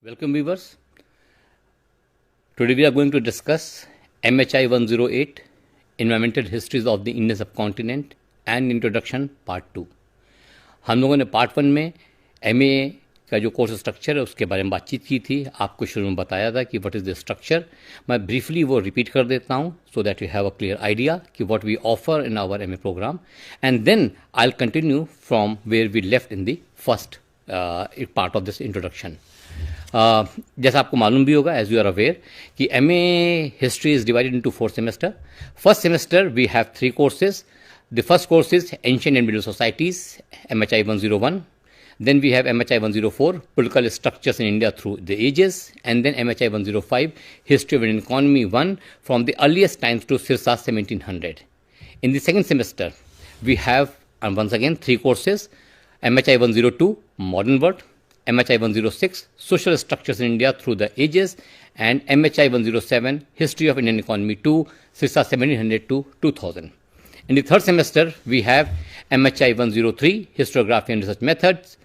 Welcome viewers. Today we are going to discuss MHI 108 Environmental Histories of the Indian Subcontinent and Introduction Part 2. हम लोगों ने part 1 में MA का जो course structure है उसके बारे में बातचीत की थी. आपको शुरू में बताया था कि व्हाट इज़ द स्ट्रक्चर. मैं ब्रीफली वो रिपीट कर देता हूँ so that you have a clear idea कि what we offer in our MA programme, and then I will continue from where we left in the first part of this introduction. जैसा आपको मालूम भी होगा, as you are aware, कि MA history is divided into 4 semester. First semester we have 3 courses. The first course is ancient and middle societies, MHI 101. Then we have MHI 104, political structures in India through the ages, and then MHI 105, history of Indian economy 1, from the earliest times to Sirsa 1700. In the second semester, we have once again 3 courses: MHI 102, modern world; MHI 106, social structures in India through the ages; and MHI 107, history of Indian economy 2, Sirsa 1700 to 2000. In the third semester, we have MHI 103, historiography and research methods;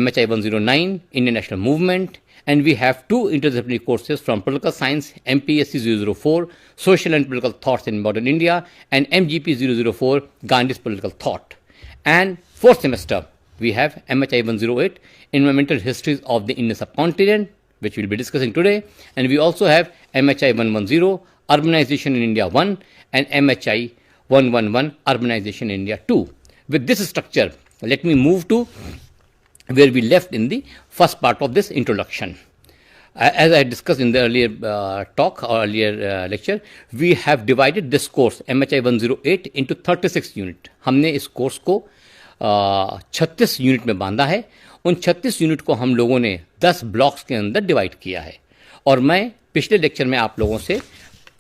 MHI 109, Indian national movement; and we have 2 interdisciplinary courses from political science, MPSC 004, social and political thoughts in modern India; and MGP 004, Gandhi's political thought. And fourth semester, we have MHI 108, environmental histories of the Indian subcontinent, which we'll be discussing today. And we also have MHI 110, urbanization in India 1, and MHI 111, urbanization in India 2. With this structure, let me move to where we left in the first part of this introduction. As I discussed in the earlier talk or earlier lecture, we have divided this course MHI 108 into 36 unit. हमने इस course को 36 unit में बांधा है. उन 36 unit को हम लोगों ने 10 ब्लॉक्स के अंदर डिवाइड किया है, और मैं पिछले लेक्चर में आप लोगों से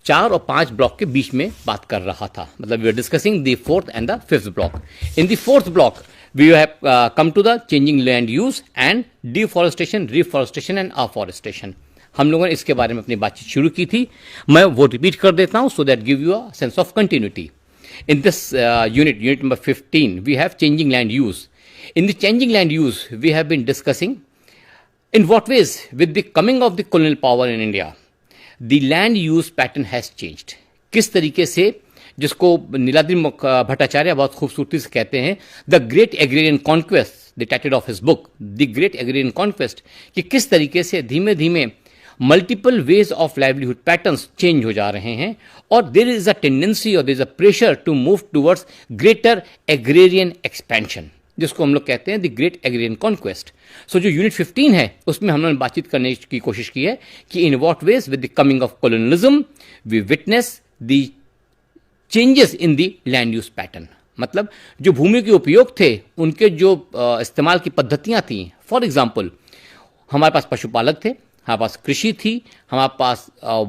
4 और 5 ब्लॉक के बीच में बात कर रहा था. मतलब we are discussing the 4th and the 5th block. In the 4th block, we have come to the changing land use and deforestation, reforestation and afforestation. हम लोगों ने इसके बारे में अपनी बातचीत शुरू की थी. मैं वो रिपीट कर देता हूँ so that give you a sense of continuity. In this unit number 15, we have changing land use. In the changing land use, we have been discussing in what ways, with the coming of the colonial power in India, the land use pattern has changed. किस तरीके से, जिसको नीलाद्रि भट्टाचार्य बहुत खूबसूरती से कहते हैं the great agrarian conquest, the title of his book the great agrarian conquest, कि किस तरीके से धीमे धीमे multiple ways of livelihood patterns change हो जा रहे हैं, और देयर इज अ टेंडेंसी और there is a pressure to move towards greater agrarian expansion, जिसको हम लोग कहते हैं the great agrarian conquest. So जो यूनिट 15 है उसमें हम लोगों ने बातचीत करने की कोशिश की है कि in what ways with the coming of colonialism we witness the changes in the land use pattern. मतलब जो भूमि के उपयोग थे उनके जो इस्तेमाल की पद्धतियां थी. फॉर एग्जाम्पल, हमारे पास पशुपालक थे, हमारे पास कृषि थी, हमारे पास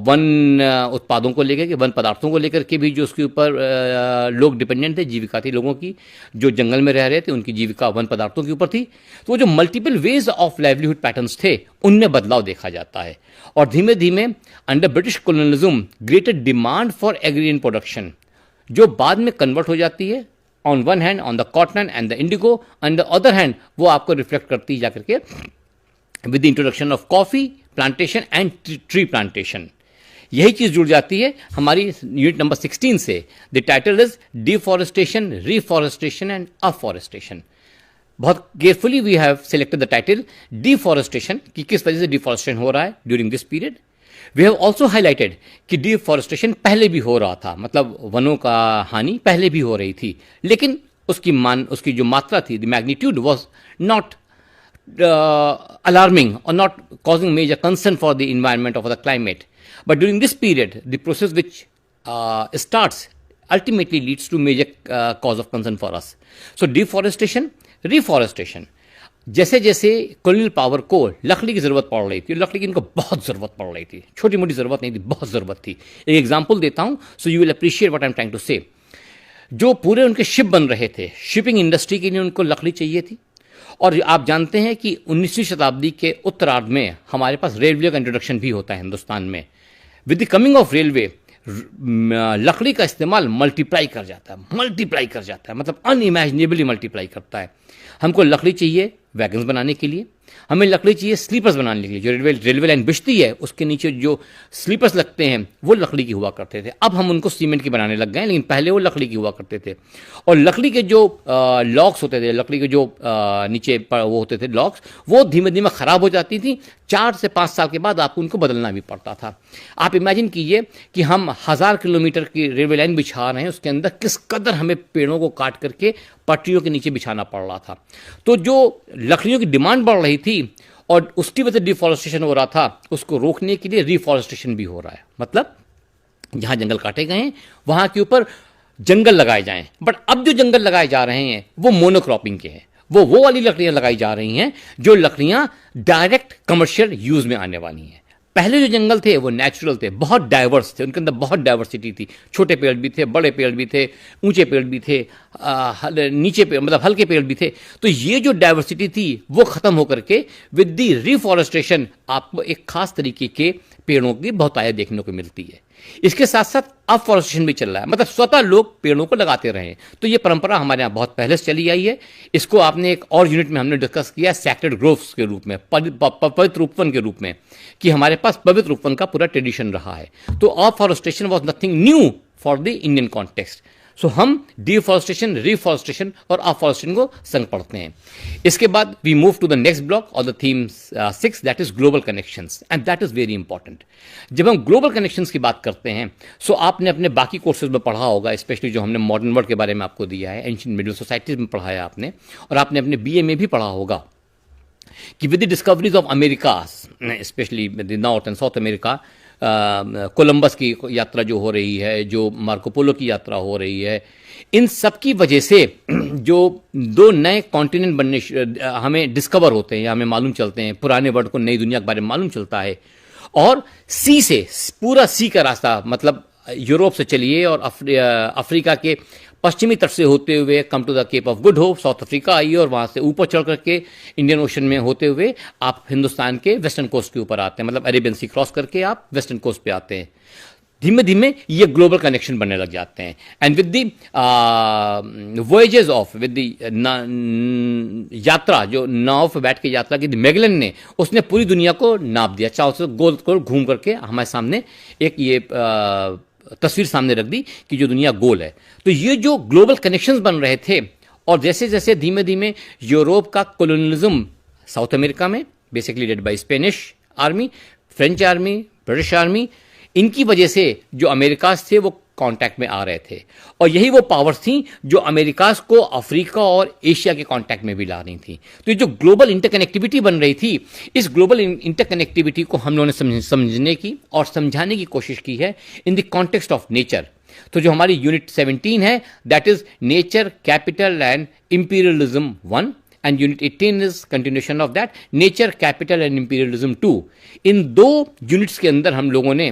वन उत्पादों को लेकर के, वन पदार्थों को लेकर के भी जो उसके ऊपर लोग डिपेंडेंट थे, जीविका थी लोगों की, जो जंगल में रह रहे थे उनकी जीविका वन पदार्थों के ऊपर थी. तो वो जो multiple ways of livelihood patterns थे उनमें बदलाव देखा जाता है, और धीमे धीमे under British colonialism greater demand for agrarian production, जो बाद में कन्वर्ट हो जाती है on one hand on the cotton and the Indigo, on the other hand वो आपको रिफ्लेक्ट करती है जाकर के with the introduction of coffee plantation and tree plantation. यही चीज जुड़ जाती है हमारी यूनिट नंबर 16 से. The title is deforestation, reforestation and afforestation. बहुत carefully we have selected the title deforestation, कि किस वजह से डिफॉरेस्टेशन हो रहा है during this period. We have also highlighted कि डिफॉरेस्टेशन पहले भी हो रहा था, मतलब वनों का हानि पहले भी हो रही थी, लेकिन उसकी जो मात्रा थी, the magnitude was not alarming or not causing major concern for the environment or for the climate. But during this period, the process which starts ultimately leads to major cause of concern for us. So deforestation, reforestation. जैसे जैसे colonial power को लकड़ी की ज़रूरत पड़ रही थी, लकड़ी की इनको बहुत ज़रूरत पड़ रही थी, छोटी मोटी ज़रूरत नहीं थी, बहुत ज़रूरत थी. एक एग्जांपल देता हूँ so you will appreciate what I am trying to say. जो पूरे उनके शिप बन रहे थे, शिपिंग इंडस्ट्री के लिए उनको लकड़ी चाहिए थी, और आप जानते हैं कि 19वीं शताब्दी के उत्तरार्ध में हमारे पास रेलवे का इंट्रोडक्शन भी होता है हिंदुस्तान में. With the coming of railway, लकड़ी का इस्तेमाल मल्टीप्लाई कर जाता है, मतलब अनइमेजिनेबली मल्टीप्लाई करता है. हमको लकड़ी चाहिए वैगन्स बनाने के लिए, हमें लकड़ी चाहिए स्लीपर्स बनाने के लिए, जो रेलवे लाइन बिछती है उसके नीचे जो स्लीपर्स लगते हैं वो लकड़ी की हुआ करते थे। अब हम उनको सीमेंट की बनाने लग गए, लेकिन पहले वो लकड़ी की हुआ करते थे। और लकड़ी के जो लॉक्स होते थे, लकड़ी के जो नीचे वो होते थे लॉक्स, वो धीमे धीमे ख़राब हो जाती थी। 4 से 5 साल के बाद आपको उनको बदलना भी पड़ता था। आप इमेजिन कीजिए कि हम 1000 किलोमीटर की रेलवे लाइन बिछा रहे हैं, उसके अंदर किस कदर हमें पेड़ों को काट करके पटरियों के नीचे बिछाना पड़ रहा था। तो जो लकड़ियों की डिमांड बढ़ रही थी और उसकी वजह से डिफॉरेस्टेशन हो रहा था, उसको रोकने के लिए रिफॉरेस्टेशन भी हो रहा है। मतलब जहां जंगल काटे गए हैं वहां के ऊपर जंगल लगाए जाएं। बट अब जो जंगल लगाए जा रहे हैं वो मोनोक्रॉपिंग के हैं, वो वाली लकड़ियां लगाई जा रही हैं जो लकड़ियां डायरेक्ट कमर्शियल यूज में आने वाली हैं। पहले जो जंगल थे वो नेचुरल थे, बहुत डाइवर्स थे, उनके अंदर बहुत डाइवर्सिटी थी। छोटे पेड़ भी थे, बड़े पेड़ भी थे, ऊंचे पेड़ भी थे, नीचे पेड़ मतलब हल्के पेड़ भी थे। तो ये जो डाइवर्सिटी थी वो खत्म होकर के विद द रिफॉरेस्टेशन आपको एक खास तरीके के पेड़ों की बहुतायत देखने को मिलती है। इसके साथ साथ अफॉरेस्टेशन भी चल रहा है, मतलब स्वतः लोग पेड़ों को लगाते रहे। तो ये परंपरा हमारे यहाँ बहुत पहले से चली आई है। इसको आपने एक और यूनिट में हमने डिस्कस किया सैक्रेड ग्रोव्स के रूप में, पवित्र रूपवन के रूप में, कि हमारे पास पवित्र रूपवन का पूरा ट्रेडिशन रहा है। तो afforestation was nothing new for the Indian context. So हम डिफॉरेस्टेशन, रिफॉरेस्टेशन और अफॉरेस्टेशन को संग पढ़ते हैं। इसके बाद we move to the next block और the theme 6, that is global connections, and that is very important. जब हम ग्लोबल कनेक्शंस की बात करते हैं, सो आपने अपने बाकी कोर्सेज में पढ़ा होगा, स्पेशली जो हमने मॉडर्न वर्ल्ड के बारे में आपको दिया है, एंशिएंट मिडिल सोसाइटीज में पढ़ाया आपने, और आपने अपने बीए में भी पढ़ा होगा कि with the discoveries of America, specially the north and south America, Columbus की यात्रा जो हो रही है, जो मार्को पोलो की यात्रा हो रही है, इन सब की वजह से जो 2 नए कॉन्टिनेंट बनने हमें डिस्कवर होते हैं या हमें मालूम चलते हैं, पुराने वर्ल्ड को नई दुनिया के बारे में मालूम चलता है। और सी से, पूरा सी का रास्ता, मतलब यूरोप से चलिए और अफ्रीका के पश्चिमी तट से होते हुए come to the Cape of Good Hope, South Africa आइए, और वहाँ से ऊपर चढ़ करके इंडियन ओशन में होते हुए आप हिंदुस्तान के वेस्टर्न कोस्ट के ऊपर आते हैं, मतलब अरेबियन सी क्रॉस करके आप वेस्टर्न कोस्ट पे आते हैं। धीमे धीमे ये ग्लोबल कनेक्शन बनने लग जाते हैं। And with the voyages of, with the यात्रा, जो नाव पे बैठ के यात्रा की मैगलन ने, उसने पूरी दुनिया को नाप दिया, चारों से गोल गोल घूम करके हमारे सामने एक ये तस्वीर सामने रख दी कि जो दुनिया गोल है। तो ये जो ग्लोबल कनेक्शंस बन रहे थे, और जैसे जैसे धीमे धीमे यूरोप का कोलोनियलिज्म साउथ अमेरिका में, basically led by Spanish army, French army, British army, इनकी वजह से जो अमेरिकास थे वो कांटेक्ट में आ रहे थे, और यही वो पावर्स थी जो अमेरिकास को अफ्रीका और एशिया के कांटेक्ट में भी ला रही थी। तो ये जो ग्लोबल इंटरकनेक्टिविटी बन रही थी, इस ग्लोबल इंटरकनेक्टिविटी को हम लोगों ने समझने की और समझाने की कोशिश की है in the context of nature. तो जो हमारी यूनिट 17 है, that is nature, capital and imperialism 1, and unit 18 is continuation of that, nature, capital and imperialism 2। In 2 units के अंदर हम लोगों ने,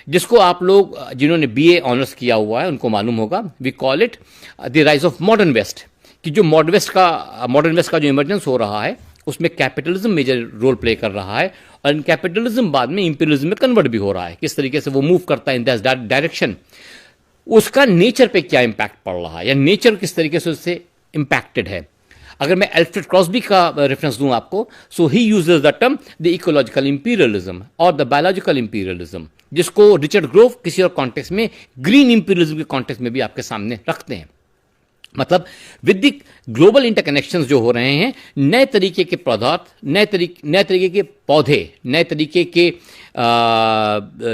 जिसको आप लोग जिन्होंने बीए ऑनर्स किया हुआ है उनको मालूम होगा, we call it the rise of modern West, कि जो मॉडर्न वेस्ट का जो इमर्जेंस हो रहा है उसमें कैपिटलिज्म मेजर रोल प्ले कर रहा है, और कैपिटलिज्म बाद में इंपीरियलिज्म में कन्वर्ट भी हो रहा है। किस तरीके से वो मूव करता है इन दैट डायरेक्शन, उसका नेचर पे क्या इंपैक्ट पड़ रहा है, या नेचर किस तरीके से उससे इंपैक्टेड है। अगर मैं एल्फ्रेड क्रॉसबी का रेफरेंस दूं आपको, so he uses the term the ecological imperialism और द बायोलॉजिकल इंपीरियलिज्म, जिसको रिचर्ड ग्रोव किसी और कॉन्टेक्स्ट में ग्रीन इंपीरियलिज्म के कॉन्टेक्स्ट में भी आपके सामने रखते हैं। मतलब विद द ग्लोबल इंटरकनेक्शंस जो हो रहे हैं, नए तरीके के पदार्थ, नए तरीके के पौधे, नए तरीके के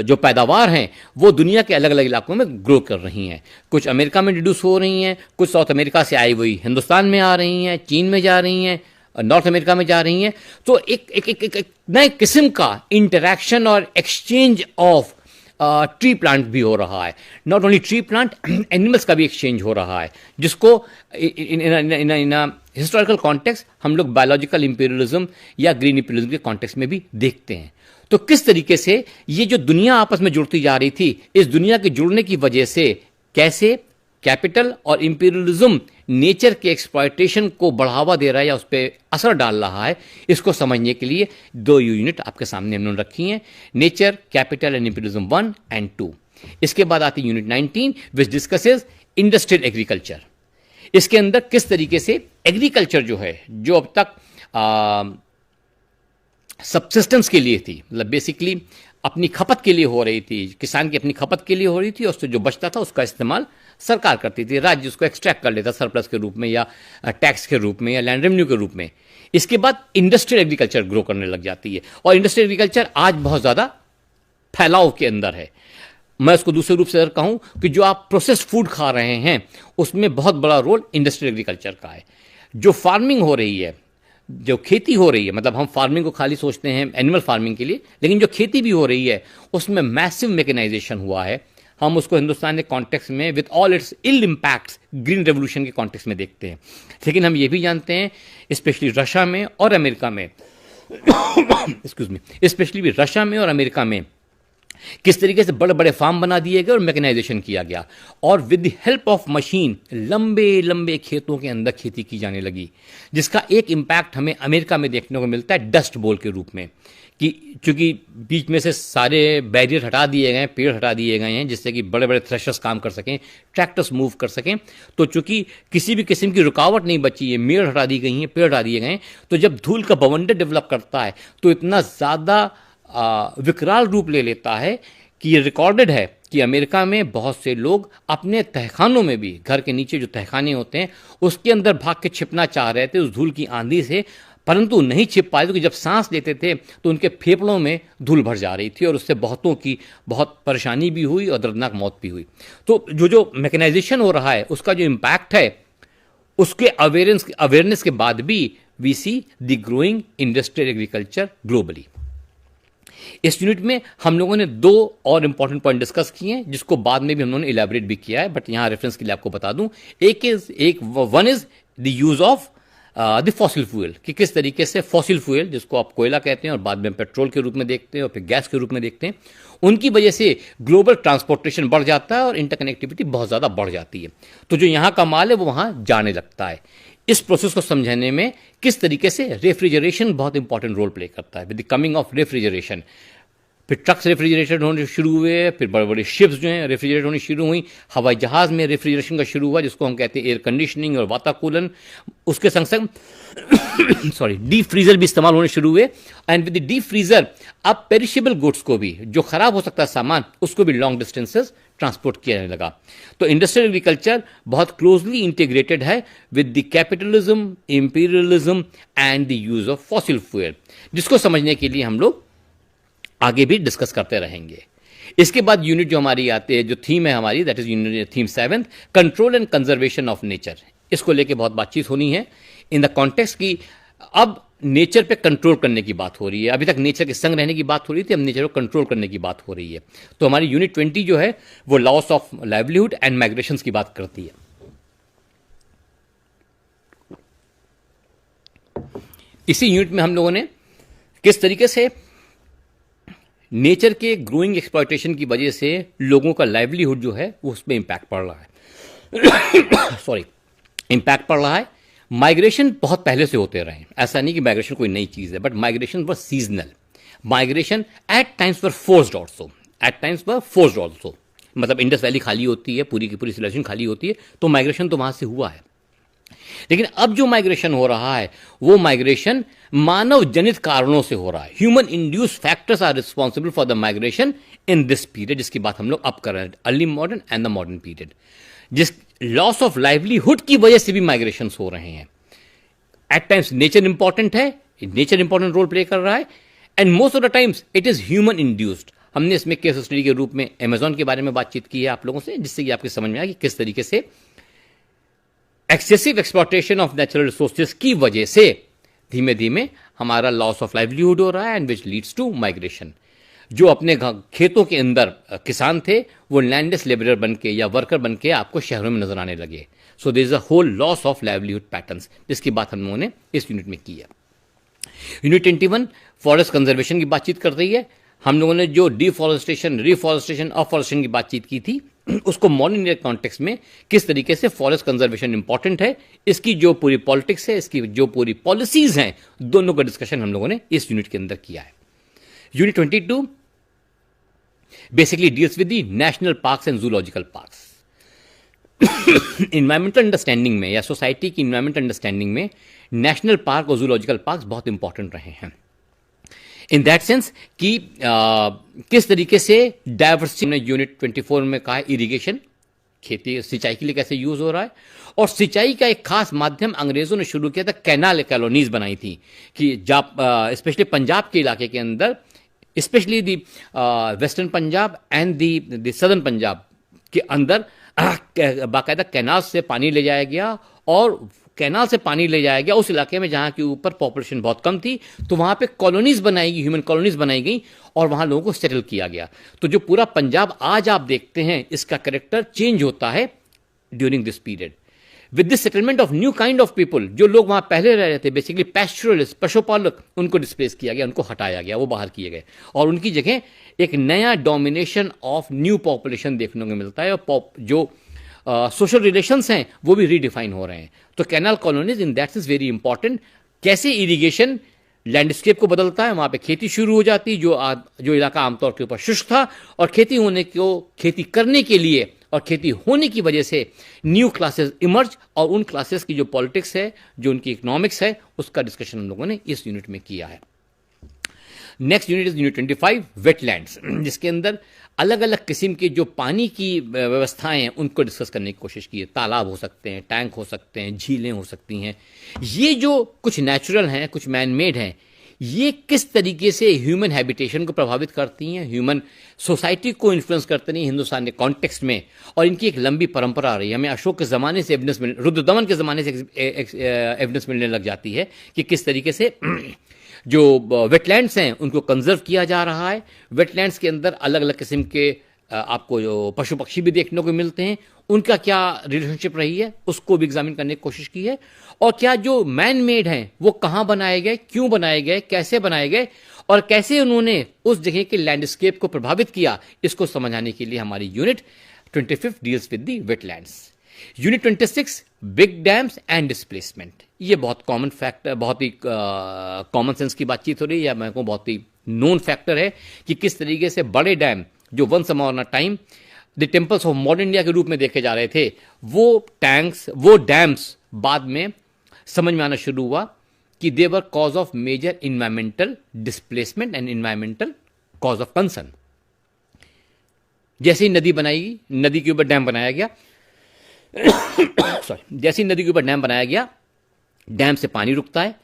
जो पैदावार हैं वो दुनिया के अलग अलग इलाकों में ग्रो कर रही हैं। कुछ अमेरिका में इंट्रोड्यूस हो रही हैं, कुछ साउथ अमेरिका से आई हुई हिंदुस्तान में आ रही हैं, चीन में जा रही हैं, नॉर्थ अमेरिका में जा रही हैं। तो एक नए किस्म का इंटरैक्शन और एक्सचेंज ऑफ ट्री प्लांट भी हो रहा है। Not only tree plant, animals का भी एक्सचेंज हो रहा है, जिसको इन हिस्टोरिकल कॉन्टेक्स्ट हम लोग बायोलॉजिकल इंपीरियलिज्म या ग्रीन इंपीरियलिज्म के कॉन्टेक्स्ट में भी देखते हैं। तो किस तरीके से ये जो दुनिया आपस में जुड़ती जा रही थी, इस दुनिया के जुड़ने की वजह से कैसे कैपिटल और इंपीरियलिज्म नेचर के एक्सप्लॉयटेशन को बढ़ावा दे रहा है या उस पर असर डाल रहा है, इसको समझने के लिए 2 यूनिट आपके सामने हमने रखी हैं, nature, capital and imperialism 1 and 2। इसके बाद आती यूनिट 19 विच डिस्कसेस इंडस्ट्रियल एग्रीकल्चर। इसके अंदर किस तरीके से एग्रीकल्चर जो है, जो अब तक सबसिस्टेंस के लिए थी, मतलब बेसिकली अपनी खपत के लिए हो रही थी, किसान की अपनी खपत के लिए हो रही थी, और उससे जो बचता था उसका इस्तेमाल सरकार करती थी, राज्य उसको एक्सट्रैक्ट कर लेता सरप्लस के रूप में या टैक्स के रूप में या लैंड रेवेन्यू के रूप में। इसके बाद इंडस्ट्रियल एग्रीकल्चर ग्रो करने लग जाती है, और इंडस्ट्रियल एग्रीकल्चर आज बहुत ज़्यादा फैलाव के अंदर है। मैं उसको दूसरे रूप से अगर कहूं कि जो आप प्रोसेस्ड फूड खा रहे हैं उसमें बहुत बड़ा रोल इंडस्ट्रियल एग्रीकल्चर का है। जो फार्मिंग हो रही है, जो खेती हो रही है, मतलब हम फार्मिंग को खाली सोचते हैं एनिमल फार्मिंग के लिए, लेकिन जो खेती भी हो रही है उसमें मैसिव मैकेनाइजेशन हुआ है। हम उसको हिंदुस्तान के कॉन्टेक्स्ट में with all its ill impacts green revolution के कॉन्टेक्स्ट में देखते हैं। लेकिन हम ये भी जानते हैं स्पेशली रशिया में और अमेरिका में एक्सक्यूज मी, स्पेशली रशिया में और अमेरिका में किस तरीके से बड़े बड़े फार्म बना दिए गए और मैकेनाइजेशन किया गया, और with the help of machine लंबे लंबे खेतों के अंदर खेती की जाने लगी, जिसका एक इम्पैक्ट हमें अमेरिका में देखने को मिलता है डस्ट बोल के रूप में, कि चूंकि बीच में से सारे बैरियर हटा दिए गए हैं, पेड़ हटा दिए गए हैं, जिससे कि बड़े बड़े थ्रेशर्स काम कर सकें, ट्रैक्टर्स मूव कर सकें, तो चूंकि किसी भी किस्म की रुकावट नहीं बची है, मेड़ हटा दी गई हैं, पेड़ हटा दिए गए हैं, तो जब धूल का बवंडर डेवलप करता है तो इतना ज़्यादा विकराल रूप ले लेता है कि ये रिकॉर्डेड है कि अमेरिका में बहुत से लोग अपने तहखानों में भी, घर के नीचे जो तहखाने होते हैं उसके अंदर भाग के छिपना चाह रहे थे उस धूल की आंधी से, परंतु नहीं छिप पाए, क्योंकि जब सांस लेते थे तो उनके फेफड़ों में धूल भर जा रही थी और उससे बहुतों की बहुत परेशानी भी हुई और दर्दनाक मौत भी हुई। तो जो मैकेनाइजेशन हो रहा है उसका जो इम्पैक्ट है, उसके अवेयरनेस के बाद भी we see the growing industrial agriculture globally. इस यूनिट में हम लोगों ने दो और इंपॉर्टेंट पॉइंट डिस्कस किए हैं, जिसको बाद में भी हम लोगों ने इलेबोरेट भी किया है, बट यहां रेफरेंस के लिए आपको बता दूं। One is the use of the fossil fuel, कि किस तरीके से फॉसिल फ्यूल, जिसको आप कोयला कहते हैं और बाद में पेट्रोल के रूप में देखते हैं और फिर गैस के रूप में देखते हैं, उनकी वजह से ग्लोबल ट्रांसपोर्टेशन बढ़ जाता है और इंटरकनेक्टिविटी बहुत ज़्यादा बढ़ जाती है। तो जो यहाँ का माल है वो वहाँ जाने लगता है। इस प्रोसेस को समझने में किस तरीके से रेफ्रिजरेशन बहुत इंपॉर्टेंट रोल प्ले करता है। With the coming of refrigeration, फिर ट्रक्स रेफ्रिजरेटेड होने शुरू हुए, फिर बड़े बड़े शिप्स जो हैं रेफ्रिजरेट होनी शुरू हुई, हवाई जहाज़ में रेफ्रिजरेशन का शुरू हुआ, जिसको हम कहते हैं एयर कंडीशनिंग और वाताकूलन। उसके संग संग सॉरी डीप फ्रीजर भी इस्तेमाल होने शुरू हुए, and with the deep freezer अब पेरिशेबल गुड्स को भी, जो खराब हो सकता है सामान, उसको भी लॉन्ग डिस्टेंसेस ट्रांसपोर्ट किया जाने लगा। तो इंडस्ट्रियल एग्रीकल्चर बहुत क्लोजली इंटीग्रेटेड है with the capitalism, imperialism and the use of fossil fuel, जिसको समझने के लिए हम लोग आगे भी डिस्कस करते रहेंगे। इसके बाद यूनिट जो हमारी आती है, जो थीम है हमारी, that is unit theme 7, control and conservation of nature. इसको लेके बहुत बातचीत होनी है इन द कॉन्टेक्स्ट की अब नेचर पे कंट्रोल करने की बात हो रही है। अभी तक नेचर के संग रहने की बात हो रही थी, अब नेचर को कंट्रोल करने की बात हो रही है। तो हमारी यूनिट 20 जो है वो loss of livelihood and migration की बात करती है। इसी यूनिट में हम लोगों ने किस तरीके से नेचर के ग्रोइंग एक्सप्लॉयटेशन की वजह से लोगों का लाइवलीहुड जो है वो उसमें इंपैक्ट पड़ रहा है सॉरी इंपैक्ट पड़ रहा है। माइग्रेशन बहुत पहले से होते रहे, ऐसा नहीं कि माइग्रेशन कोई नई चीज़ है, but migration was seasonal. Migration at times were forced also, मतलब इंडस वैली खाली होती है, पूरी की पूरी सिविलाइजेशन खाली होती है, तो माइग्रेशन तो वहाँ से हुआ है। लेकिन अब जो माइग्रेशन हो रहा है वो माइग्रेशन मानव जनित कारणों से हो रहा है। Human induce factors are responsible for the migration in this period, जिसकी बात हम लोग अब कर रहे हैं, early modern and the modern period. जिस लॉस ऑफ लाइवलीहुड की वजह से भी माइग्रेशन हो रहे हैं। एट टाइम्स नेचर इंपॉर्टेंट है, नेचर इंपॉर्टेंट रोल प्ले कर रहा है, and most of the times it is human induced. हमने इसमें केस स्टडी के रूप में अमेजॉन के बारे में बातचीत की है आप लोगों से, जिससे कि आपकी समझ में आया कि किस तरीके से excessive exploitation of natural resources की वजह से धीमे धीमे हमारा लॉस ऑफ लाइवलीहुड हो रहा है, and which leads to migration. जो अपने खेतों के अंदर किसान थे वो लैंडलेस लेबरर बन के या वर्कर बन के आपको शहरों में नजर आने लगे। So there is a whole loss of livelihood patterns, जिसकी बात हम लोगों ने इस यूनिट में की है। यूनिट 21 फॉरेस्ट कंजर्वेशन की बातचीत कर रही है। हम लोगों ने जो डिफॉरेस्टेशन, रिफॉरेस्टेशन, अफॉरेस्टेशन की बातचीत की थी, उसको मॉडर्न इंडिया कॉन्टेक्स्ट में किस तरीके से फॉरेस्ट कंजर्वेशन इंपॉर्टेंट है, इसकी जो पूरी पॉलिटिक्स है, इसकी जो पूरी पॉलिसीज हैं, दोनों का डिस्कशन हम लोगों ने इस यूनिट के अंदर किया है। Unit 22 basically deals with the national parks and zoological parks. Environmental understanding में या सोसाइटी की इन्वायरमेंटल अंडरस्टैंडिंग में नेशनल पार्क और जूलॉजिकल पार्क्स बहुत इंपॉर्टेंट रहे हैं। इन दैट सेंस कि किस तरीके से डायवर्सिटी ने यूनिट 24 में कहा है, इरिगेशन, खेती सिंचाई के लिए कैसे यूज हो रहा है, और सिंचाई का एक खास माध्यम अंग्रेजों ने शुरू किया था, कैनाल कॉलोनीज बनाई थी कि स्पेशली पंजाब के इलाके के अंदर, specially the western Punjab and the southern Punjab के अंदर बाकायदा कैनाल से पानी ले जाया गया, और कैनाल से पानी ले जाया गया उस इलाके में जहां के ऊपर पॉपुलेशन बहुत कम थी, तो वहां पे कॉलोनीज बनाई गई, ह्यूमन कॉलोनीज बनाई गई, और वहां लोगों को सेटल किया गया। तो जो पूरा पंजाब आज आप देखते हैं, इसका कैरेक्टर चेंज होता है during this period with this settlement of new kind of people. जो लोग वहां पहले रह रहे थे, बेसिकली पैस्टोरलिस्ट, पशुपालक, उनको डिस्प्लेस किया गया, उनको हटाया गया, वो बाहर किए गए, और उनकी जगह एक नया डोमिनेशन ऑफ न्यू पॉपुलेशन देखने को मिलता है, और जो सोशल रिलेशंस हैं वो भी रीडिफाइन हो रहे हैं। तो canal colonies in that is very important. कैसे इरिगेशन लैंडस्केप को बदलता है, वहां पे खेती शुरू हो जाती, जो इलाका आमतौर के ऊपर शुष्क था, और खेती करने के लिए और खेती होने की वजह से न्यू क्लासेस इमर्ज, और उन क्लासेस की जो पॉलिटिक्स है, जो उनकी इकोनॉमिक्स है, उसका डिस्कशन हम लोगों ने इस यूनिट में किया है। Next unit is unit 25, wetlands, जिसके अंदर अलग अलग किस्म के जो पानी की व्यवस्थाएं हैं उनको डिस्कस करने की कोशिश की है। तालाब हो सकते हैं, टैंक हो सकते हैं, झीलें हो सकती हैं। ये जो कुछ नेचुरल हैं, कुछ मैन मेड हैं, ये किस तरीके से ह्यूमन हैबिटेशन को प्रभावित करती हैं, ह्यूमन सोसाइटी को इन्फ्लुएंस करते नहीं हिंदुस्तान के कॉन्टेक्स्ट में, और इनकी एक लंबी परंपरा आ रही है। हमें अशोक के ज़माने से एविडेंस रुद्रदमन के ज़माने से एविडेंस मिलने लग जाती है कि किस तरीके से जो वेटलैंड्स हैं उनको कंजर्व किया जा रहा है। वेटलैंड्स के अंदर अलग अलग किस्म के आपको जो पशु पक्षी भी देखने को मिलते हैं, उनका क्या रिलेशनशिप रही है, उसको भी एग्जामिन करने की कोशिश की है। और क्या जो मैन मेड हैं वो कहाँ बनाए गए, क्यों बनाए गए, कैसे बनाए गए, और कैसे उन्होंने उस जगह के लैंडस्केप को प्रभावित किया, इसको समझाने के लिए हमारी unit 25 deals with the wetlands. Unit 26, big dams and displacement. ये बहुत कॉमन फैक्टर, बहुत ही कॉमन सेंस की बातचीत हो रही है, या मैं कहूँ बहुत ही नोन फैक्टर है कि किस तरीके से बड़े डैम जो once upon a time the temples of modern India के रूप में देखे जा रहे थे, वो डैम्स बाद में समझ में आना शुरू हुआ कि they were cause of major environmental displacement and environmental cause of concern. जैसे ही नदी बनाई, नदी के ऊपर डैम बनाया गया सॉरी, जैसे ही नदी के ऊपर डैम बनाया गया, डैम से पानी रुकता है,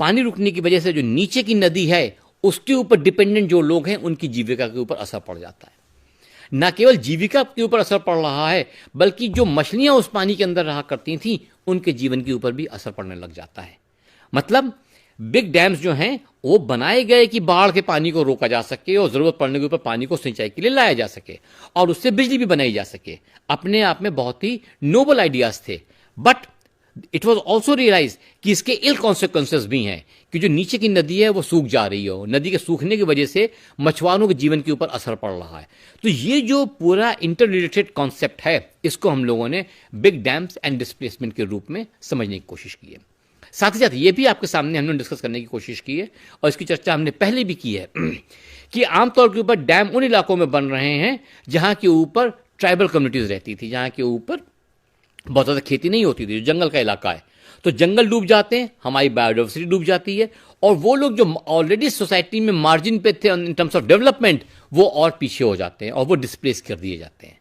पानी रुकने की वजह से जो नीचे की नदी है उसके ऊपर डिपेंडेंट जो लोग हैं उनकी जीविका के ऊपर असर पड़ जाता है। न केवल जीविका के ऊपर असर पड़ रहा है, बल्कि जो मछलियां उस पानी के अंदर रहा करती थीं उनके जीवन के ऊपर भी असर पड़ने लग जाता है। मतलब बिग डैम्स जो हैं वो बनाए गए कि बाढ़ के पानी को रोका जा सके और जरूरत पड़ने के ऊपर पानी को सिंचाई के लिए लाया जा सके और उससे बिजली भी बनाई जा सके। अपने आप में बहुत ही नोबल आइडियाज थे, but it was also realize कि इसके इल कॉन्सिक्वेंसेस भी हैं कि जो नीचे की नदी है वो सूख जा रही हो, नदी के सूखने की वजह से मछुआरों के जीवन के ऊपर असर पड़ रहा है। तो ये जो पूरा इंटर रिलेटेड कॉन्सेप्ट है, इसको हम लोगों ने बिग डैम्स एंड डिस्प्लेसमेंट के रूप में समझने की कोशिश की है। साथ ही साथ ये भी आपके सामने हमने डिस्कस करने की कोशिश की है और इसकी चर्चा हमने पहले भी की है कि आमतौर के ऊपर डैम उन इलाकों में बन रहे हैं जहां के ऊपर ट्राइबल कम्युनिटीज रहती थी, जहां के ऊपर बहुत ज़्यादा खेती नहीं होती थी, जो जंगल का इलाका है। तो जंगल डूब जाते हैं, हमारी बायोडाइवर्सिटी डूब जाती है, और वो लोग जो ऑलरेडी सोसाइटी में मार्जिन पे थे इन टर्म्स ऑफ डेवलपमेंट, वो और पीछे हो जाते हैं और वो डिस्प्लेस कर दिए जाते हैं।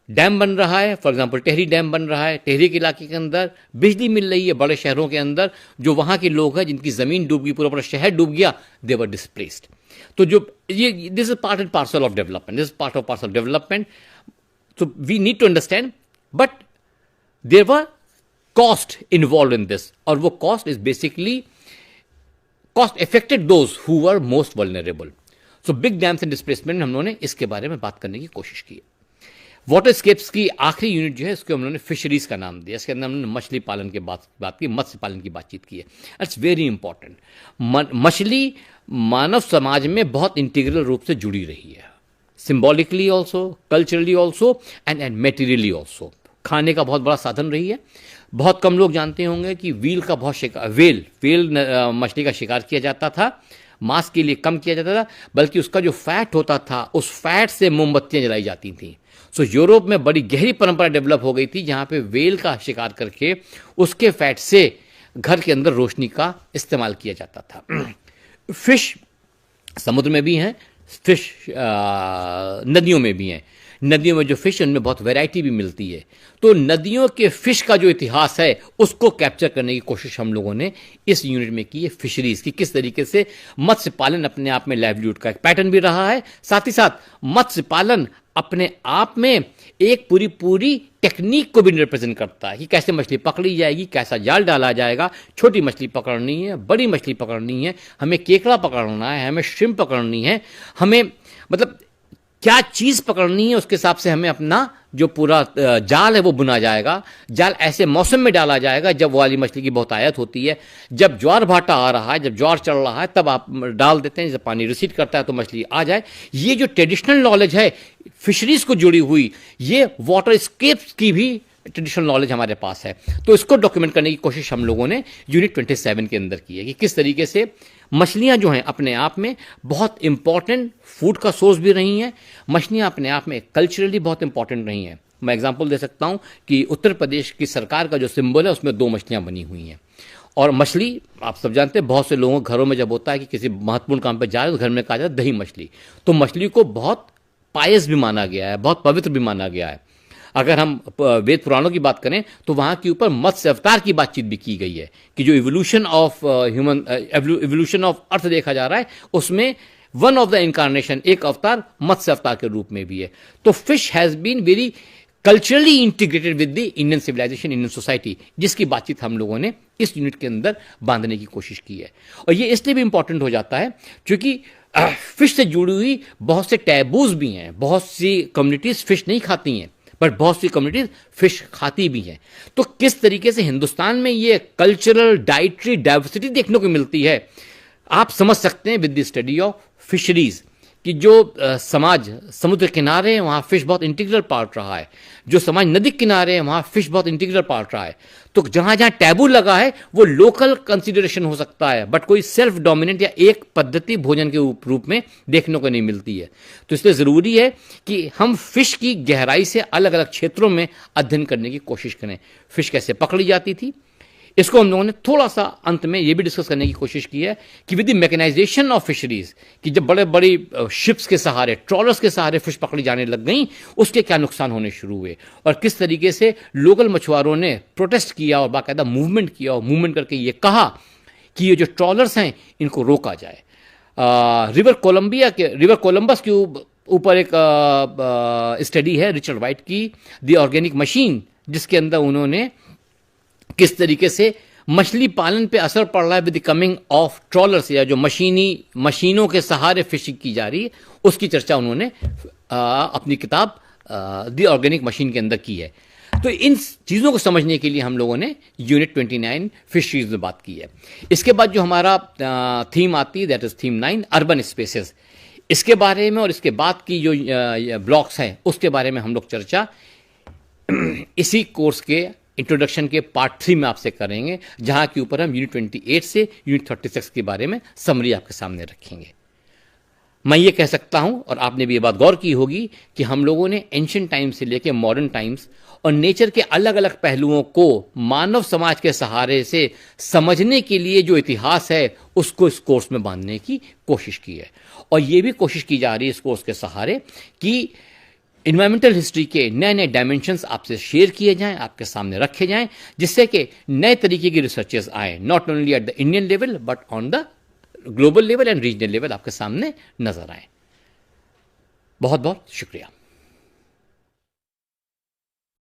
डैम बन रहा है, फॉर एग्जांपल टेहरी डैम बन रहा है, टेहरी के इलाके के अंदर बिजली मिल रही है बड़े शहरों के अंदर, जो वहाँ के लोग हैं जिनकी ज़मीन डूब गई, पूरा पूरा शहर डूब गया, दे वर डिस्प्लेस्ड। तो जो ये this is part and parcel of development, this is part of parcel development. So we need to understand, but there were cost involve in this, और वो cost is basically cost affected those who were most vulnerable. So big dams and displacement हम लोगों ने इसके बारे में बात करने की कोशिश की है। वाटरस्केप्स की आखिरी यूनिट जो है इसको हम लोगों ने फिशरीज का नाम दिया। इसके अंदर हमने मछली पालन की बात की, मत्स्य पालन की बातचीत की है। It's very important. मछली मानव समाज में बहुत इंटीग्रल रूप से जुड़ी रही है, symbolically also, culturally also and materially also. खाने का बहुत बड़ा साधन रही है। बहुत कम लोग जानते होंगे कि वेल मछली का शिकार किया जाता था, मांस के लिए कम किया जाता था, बल्कि उसका जो फैट होता था उस फैट से मोमबत्तियां जलाई जाती थी। सो यूरोप में बड़ी गहरी परंपरा डेवलप हो गई थी जहां पे वेल का शिकार करके उसके फैट से घर के अंदर रोशनी का इस्तेमाल किया जाता था। फिश समुद्र में भी हैं, फिश नदियों में भी हैं। नदियों में जो फिश उनमें बहुत वैरायटी भी मिलती है। तो नदियों के फिश का जो इतिहास है उसको कैप्चर करने की कोशिश हम लोगों ने इस यूनिट में की है, फिशरीज की, किस तरीके से मत्स्य पालन अपने आप में लाइवलीहुड का एक पैटर्न भी रहा है, साथ ही साथ मत्स्य पालन अपने आप में एक पूरी पूरी टेक्निक को भी रिप्रेजेंट करता है कि कैसे मछली पकड़ी जाएगी, कैसा जाल डाला जाएगा, छोटी मछली पकड़नी है, बड़ी मछली पकड़नी है, हमें केकड़ा पकड़ना है, हमें श्रिम्प पकड़नी है, हमें मतलब क्या चीज़ पकड़नी है, उसके हिसाब से हमें अपना जो पूरा जाल है वो बुना जाएगा। जाल ऐसे मौसम में डाला जाएगा जब वो वाली मछली की बहुतायत होती है, जब ज्वार भाटा आ रहा है, जब ज्वार चढ़ रहा है तब आप डाल देते हैं, जब पानी रिसीड करता है तो मछली आ जाए। ये जो ट्रेडिशनल नॉलेज है फिशरीज को जुड़ी हुई, ये वाटर स्केप्स की भी ट्रेडिशनल नॉलेज हमारे पास है। तो इसको डॉक्यूमेंट करने की कोशिश हम लोगों ने यूनिट 27 के अंदर की है कि किस तरीके से मछलियां जो हैं अपने आप में बहुत इंपॉर्टेंट फूड का सोर्स भी रही हैं, मछलियां अपने आप में कल्चरली बहुत इंपॉर्टेंट रही हैं। मैं एग्जांपल दे सकता हूं कि उत्तर प्रदेश की सरकार का जो सिंबल है उसमें 2 मछलियां बनी हुई हैं। और मछली आप सब जानते हैं, बहुत से लोगों के घरों में जब होता है कि किसी महत्वपूर्ण काम पर जा रहे हैं तो घर में कहा जाता है दही मछली। तो मछली को बहुत पायस भी माना गया है, बहुत पवित्र भी माना गया है। अगर हम वेद पुराणों की बात करें तो वहाँ के ऊपर मत्स्य अवतार की बातचीत भी की गई है कि जो evolution of evolution of earth देखा जा रहा है उसमें वन ऑफ द इनकारनेशन, एक अवतार मत्स्य अवतार के रूप में भी है। तो fish has been very culturally integrated with the Indian civilization, Indian society, जिसकी बातचीत हम लोगों ने इस यूनिट के अंदर बांधने की कोशिश की है। और ये इसलिए भी इंपॉर्टेंट हो जाता है क्योंकि फिश से जुड़ी हुई बहुत से टैबूज भी हैं। बहुत सी कम्युनिटीज फिश नहीं खाती हैं, बट बहुत सी कम्युनिटीज फिश खाती भी हैं। तो किस तरीके से हिंदुस्तान में ये कल्चरल डाइटरी डाइवर्सिटी देखने को मिलती है, आप समझ सकते हैं with the study of fisheries कि जो समाज समुद्र किनारे है वहाँ फिश बहुत इंटीग्रल पार्ट रहा है, जो समाज नदी किनारे है वहाँ फिश बहुत इंटीग्रल पार्ट रहा है। तो जहाँ जहाँ टैबू लगा है वो लोकल कंसिडरेशन हो सकता है, बट कोई सेल्फ डोमिनेंट या एक पद्धति भोजन के रूप में देखने को नहीं मिलती है। तो इसलिए ज़रूरी है कि हम फिश की गहराई से अलग अलग क्षेत्रों में अध्ययन करने की कोशिश करें। फिश कैसे पकड़ी जाती थी, इसको हम लोगों ने थोड़ा सा अंत में ये भी डिस्कस करने की कोशिश की है कि with the mechanization of fisheries, कि जब बड़े बड़ी शिप्स के सहारे, ट्रॉलर्स के सहारे फिश पकड़ी जाने लग गई, उसके क्या नुकसान होने शुरू हुए और किस तरीके से लोकल मछुआरों ने प्रोटेस्ट किया और बाकायदा मूवमेंट किया और मूवमेंट करके ये कहा कि ये जो ट्रॉलर्स हैं इनको रोका जाए। रिवर कोलंबस के ऊपर एक स्टडी है रिचर्ड वाइट की, द ऑर्गेनिक मशीन, जिसके अंदर उन्होंने किस तरीके से मछली पालन पे असर पड़ रहा है with the coming of trollers, या जो मशीनों के सहारे फिशिंग की जा रही है, उसकी चर्चा उन्होंने अपनी किताब द ऑर्गेनिक मशीन के अंदर की है। तो इन चीज़ों को समझने के लिए हम लोगों ने यूनिट 29 फिशरीज में बात की है। इसके बाद जो हमारा थीम आती है that is theme 9 urban spaces, इसके बारे में और इसके बाद की जो ब्लॉक्स हैं उसके बारे में हम लोग चर्चा इसी कोर्स के इंट्रोडक्शन के पार्ट 3 में आपसे करेंगे, जहां के ऊपर हम यूनिट 28 से यूनिट 36 के बारे में समरी आपके सामने रखेंगे। मैं ये कह सकता हूं और आपने भी ये बात गौर की होगी कि हम लोगों ने एंशिएंट टाइम से लेकर मॉडर्न टाइम्स और नेचर के अलग अलग पहलुओं को मानव समाज के सहारे से समझने के लिए जो इतिहास है उसको इस कोर्स में बांधने की कोशिश की है। और ये भी कोशिश की जा रही है इस कोर्स के सहारे कि इन्वायरमेंटल हिस्ट्री के नए नए डायमेंशंस आपसे शेयर किए जाएं, आपके सामने रखे जाएं, जिससे कि नए तरीके की रिसर्चेस आए, not only at the Indian level but on the global level and regional level आपके सामने नजर आए। बहुत बहुत शुक्रिया।